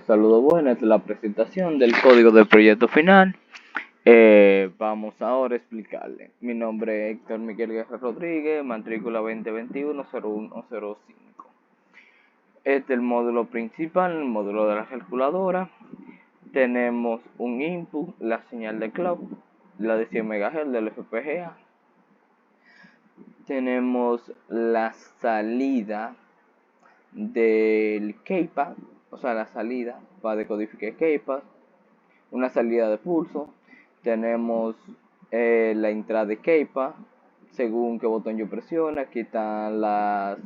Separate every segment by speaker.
Speaker 1: Saludos buenas, esta es la presentación del código del proyecto final. Vamos ahora a explicarle. Mi nombre es Héctor Miguel Guerra Rodríguez, matrícula 2021-0105. Este es el módulo principal, el módulo de la calculadora. Tenemos un input, la señal de clock, la de 100 MHz del FPGA. Tenemos la salida del keypad, o sea, la salida para decodificar keypad, una salida de pulso. Tenemos la entrada de keypad, según qué botón yo presione. Aquí están las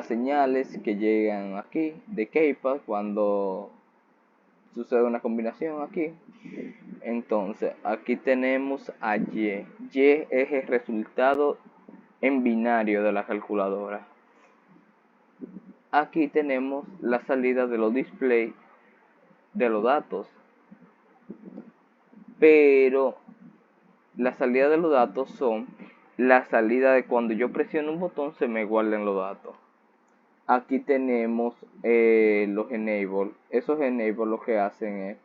Speaker 1: señales que llegan aquí de keypad cuando sucede una combinación aquí. Entonces aquí tenemos a Y. Y es el resultado en binario de la calculadora. Aquí tenemos la salida de los displays de los datos, pero la salida de los datos son la salida de cuando yo presiono un botón se me guardan los datos. Aquí tenemos los enable. Esos enable lo que hacen es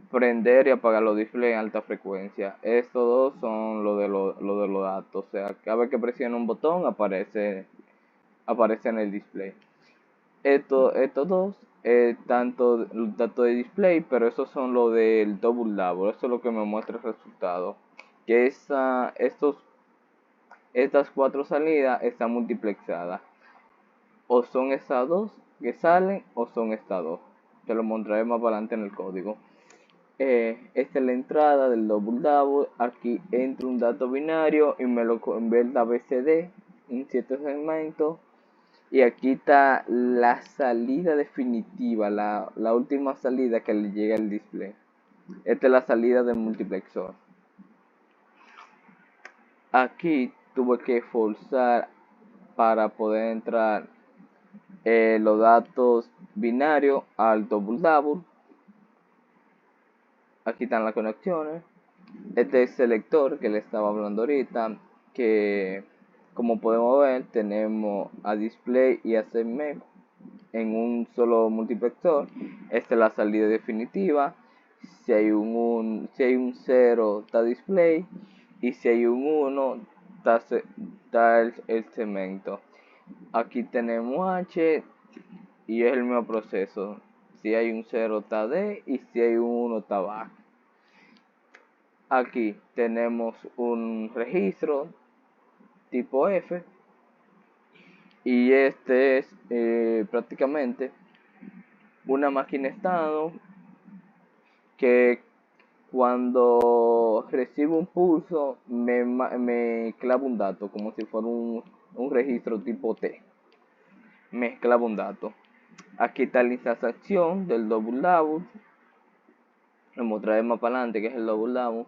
Speaker 1: prender y apagar los displays en alta frecuencia. Estos dos son lo de los datos, o sea, cada vez que presiono un botón aparece en el display. Estos dos, tanto los datos de display, pero esos son lo del double double. Eso es lo que me muestra el resultado. Que estas cuatro salidas están multiplexadas. O son estas dos que salen o son estas dos. Te lo mostraré más para adelante en el código. Esta es la entrada del double double. Aquí entra un dato binario y me lo convierte a BCD en 7 segmentos. Y aquí está la salida definitiva, la última salida que le llega al display. Esta es la salida del multiplexor. Aquí tuve que forzar para poder entrar los datos binarios al double double. Aquí están las conexiones. Este es el selector que le estaba hablando ahorita, que como podemos ver tenemos a display y a segment en un solo multiplexor. Esta es la salida definitiva. Si hay un 0 está display, y si hay un 1 está el segmento. Aquí tenemos H y es el mismo proceso. Si hay un 0 está D y si hay un 1 está back. Aquí tenemos un registro tipo F y este es prácticamente una máquina estado que cuando recibo un pulso me clava un dato como si fuera un registro tipo T. Me clava un dato. Aquí está la transacción del double double. Lo mostraré más para adelante que es el double double.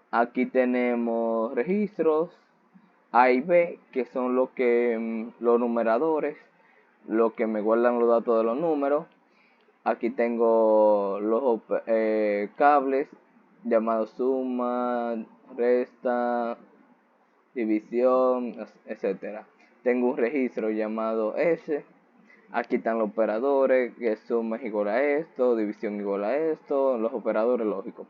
Speaker 1: Aquí tenemos registros A y B, que son los numeradores, los que me guardan los datos de los números. Aquí tengo los cables llamados suma, resta, división, etcétera. Tengo un registro llamado S. Aquí están los operadores, que suma es igual a esto, división igual a esto, los operadores lógicos.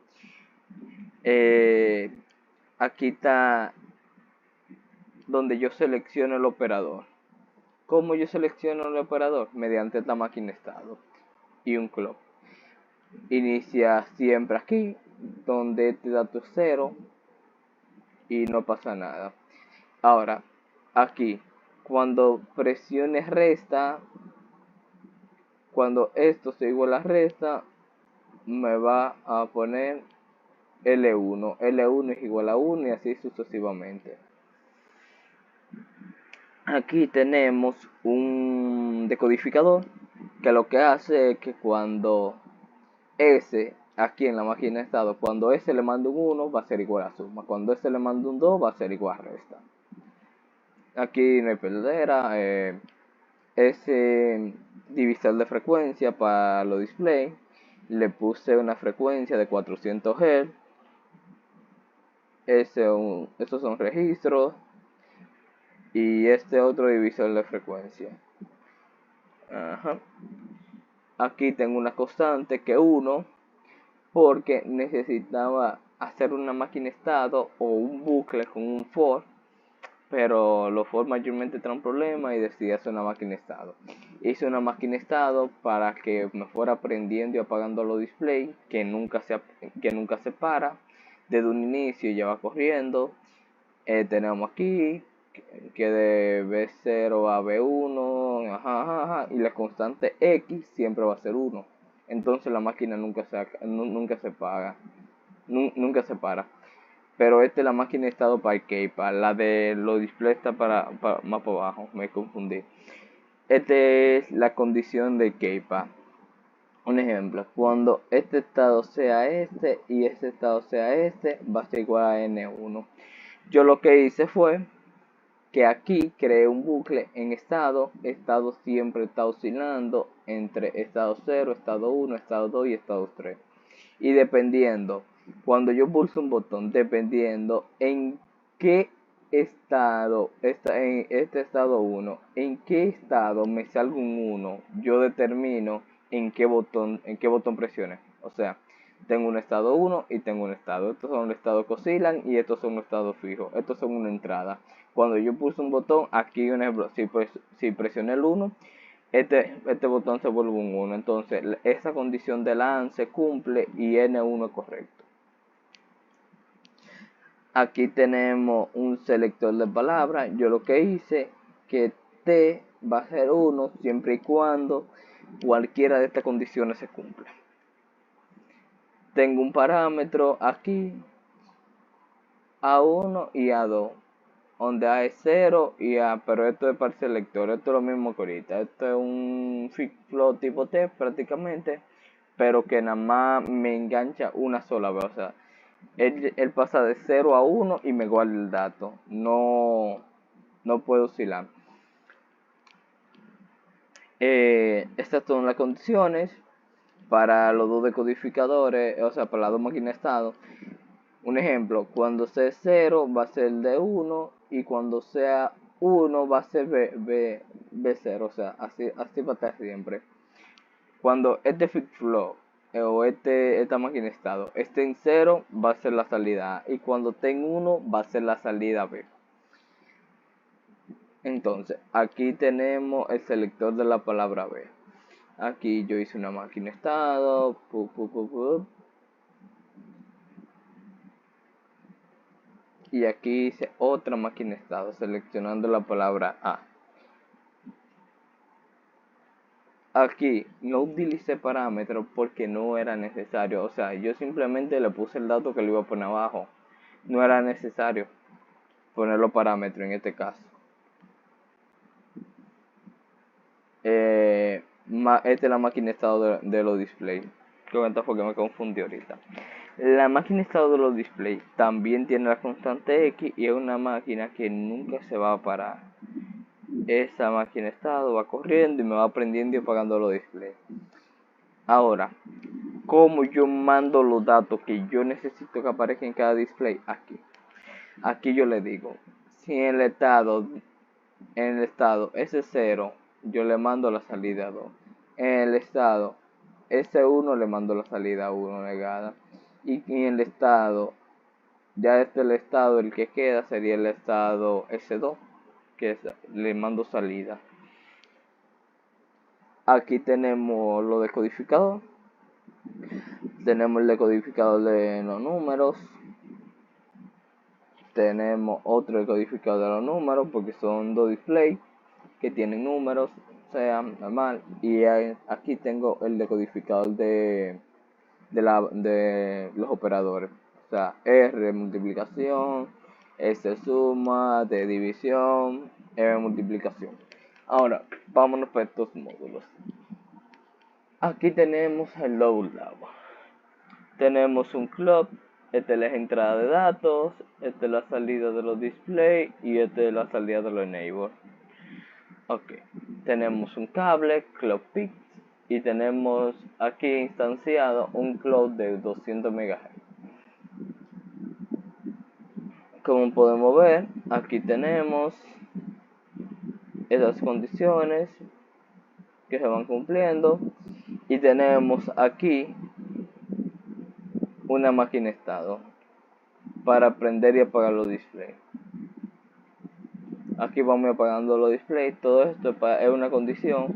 Speaker 1: Aquí está donde yo selecciono el operador. ¿Cómo yo selecciono el operador? Mediante esta máquina estado y un clock. Inicia siempre aquí, donde este dato es 0 y no pasa nada. Ahora, aquí, cuando presione resta, cuando esto se iguala a resta, me va a poner L1. L1 es igual a 1 y así sucesivamente. Aquí tenemos un decodificador que lo que hace es que cuando S, aquí en la máquina de estado, cuando S le manda un 1 va a ser igual a suma, cuando S le manda un 2 va a ser igual a resta. Aquí no hay perdera, ese divisor de frecuencia para los displays, le puse una frecuencia de 400 Hz, esos son registros, y este otro divisor de frecuencia. Ajá. Aquí tengo una constante que 1 porque necesitaba hacer una máquina estado o un bucle con un for, pero los for mayormente traen problemas y decidí hacer una máquina estado. Hice una máquina estado para que me fuera aprendiendo y apagando los displays, que nunca se para. Desde un inicio ya va corriendo. Tenemos aquí que de B0 a B1, y la constante X siempre va a ser 1. Entonces la máquina nunca se paga, nunca se para. Pero esta es la máquina de estado para el Keipa, la de los displays está más para abajo, me confundí. Esta es la condición de Keipa. Un ejemplo, cuando este estado sea este y este estado sea este, va a ser igual a N1. Yo lo que hice fue que aquí creé un bucle en estado. Estado siempre está oscilando entre estado 0, estado 1, estado 2 y estado 3. Y dependiendo, cuando yo pulso un botón, dependiendo en qué estado está en este estado 1, en qué estado me salga un 1, yo determino en qué botón presione. O sea, tengo un estado 1 y tengo un estado. Estos son los estados que oscilan y estos son los estados fijos. Estos son una entrada. Cuando yo pulso un botón, aquí un ejemplo, si presioné el 1, este botón se vuelve un 1. Entonces, esa condición de la AND se cumple y N1 es correcto. Aquí tenemos un selector de palabras. Yo lo que hice que T va a ser 1 siempre y cuando cualquiera de estas condiciones se cumpla. Tengo un parámetro aquí A1 y A2, donde A es 0 y A, pero esto es para el selector, esto es lo mismo que ahorita, esto es un flow tipo T prácticamente, pero que nada más me engancha una sola vez, o sea, él pasa de 0 a 1 y me guarda el dato, no puedo oscilar. Estas son las condiciones para los dos decodificadores, o sea, para las dos máquinas de estado. Un ejemplo, cuando sea 0 va a ser de 1 y cuando sea 1 va a ser B0, o sea, así va a estar siempre. Cuando este flip flow o esta máquina de estado esté en 0 va a ser la salida A y cuando esté en 1 va a ser la salida B. Entonces, aquí tenemos el selector de la palabra B. Aquí yo hice una máquina de estado, y aquí hice otra máquina de estado seleccionando la palabra A. Aquí no utilicé parámetros porque no era necesario, o sea, yo simplemente le puse el dato que le iba a poner abajo, no era necesario poner los parámetros en este caso. Esta es la máquina de estado de los displays, con esto fue que me confundí ahorita. La máquina de estado de los displays también tiene la constante X y es una máquina que nunca se va a parar. Esa máquina de estado va corriendo y me va aprendiendo y apagando los displays. Ahora, ¿cómo yo mando los datos que yo necesito que aparezcan en cada display? Aquí yo le digo, si en el estado S0 yo le mando la salida 2, en el estado S1 le mando la salida 1 negada, y en el estado, ya este el estado el que queda sería el estado S2, que le mando salida. Aquí tenemos lo decodificador. Tenemos el decodificador de los números. Tenemos otro decodificador de los números porque son dos displays que tienen números, sea normal. Y aquí tengo el decodificador de los operadores. O sea, R de multiplicación, S suma, de división, M multiplicación. Ahora, vámonos para estos módulos. Aquí tenemos el low level. Tenemos un clock, esta es la entrada de datos, esta es la salida de los displays y esta es la salida de los enable. Ok, tenemos un cable, clock peak, y tenemos aquí instanciado un clock de 200 MHz. Como podemos ver, aquí tenemos esas condiciones que se van cumpliendo. Y tenemos aquí una máquina estado para prender y apagar los displays. Aquí vamos apagando los displays. Todo esto es una condición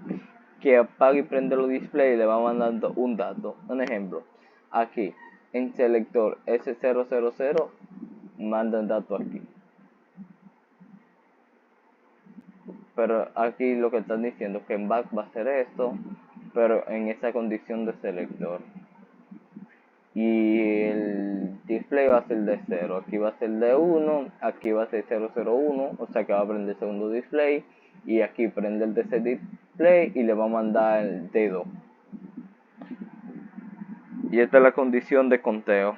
Speaker 1: que apague y prende los displays y le va mandando un dato. Un ejemplo, aquí en selector S000 manda un dato aquí. Pero aquí lo que están diciendo es que en back va a ser esto, pero en esa condición de selector. Y el display va a ser de 0, aquí va a ser de 1, aquí va a ser 001, o sea que va a prender el segundo display, y aquí prende el tercer display y le va a mandar el dedo. Y esta es la condición de conteo.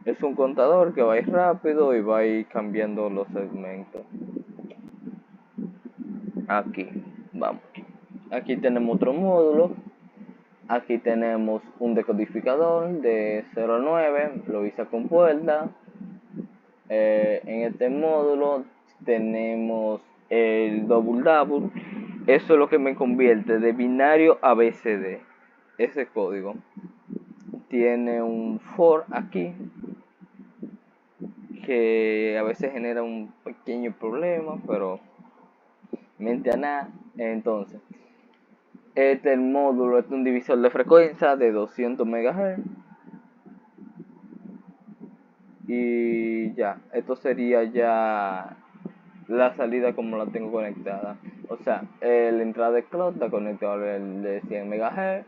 Speaker 1: Es un contador que va a ir rápido y va a ir cambiando los segmentos. Aquí, vamos. Aquí tenemos otro módulo. Aquí tenemos un decodificador de 09, lo hice con puerta. En este módulo tenemos el double. Eso es lo que me convierte de binario a BCD. Ese código tiene un for aquí que a veces genera un pequeño problema, pero mente a nada. Entonces, este el módulo es un divisor de frecuencia de 200 MHz. Y ya, esto sería ya la salida como la tengo conectada. O sea, la entrada de clock está conectada al de 100 MHz.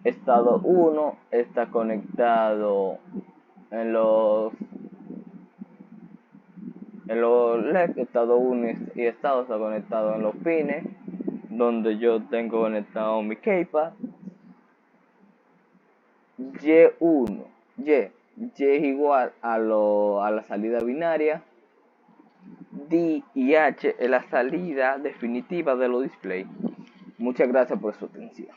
Speaker 1: Estado 1 está conectado en los LED. Estado 1 y estado está conectado en los pines donde yo tengo conectado mi keypad. Y1, Y es igual a la salida binaria. D y H es la salida definitiva de los displays. Muchas gracias por su atención.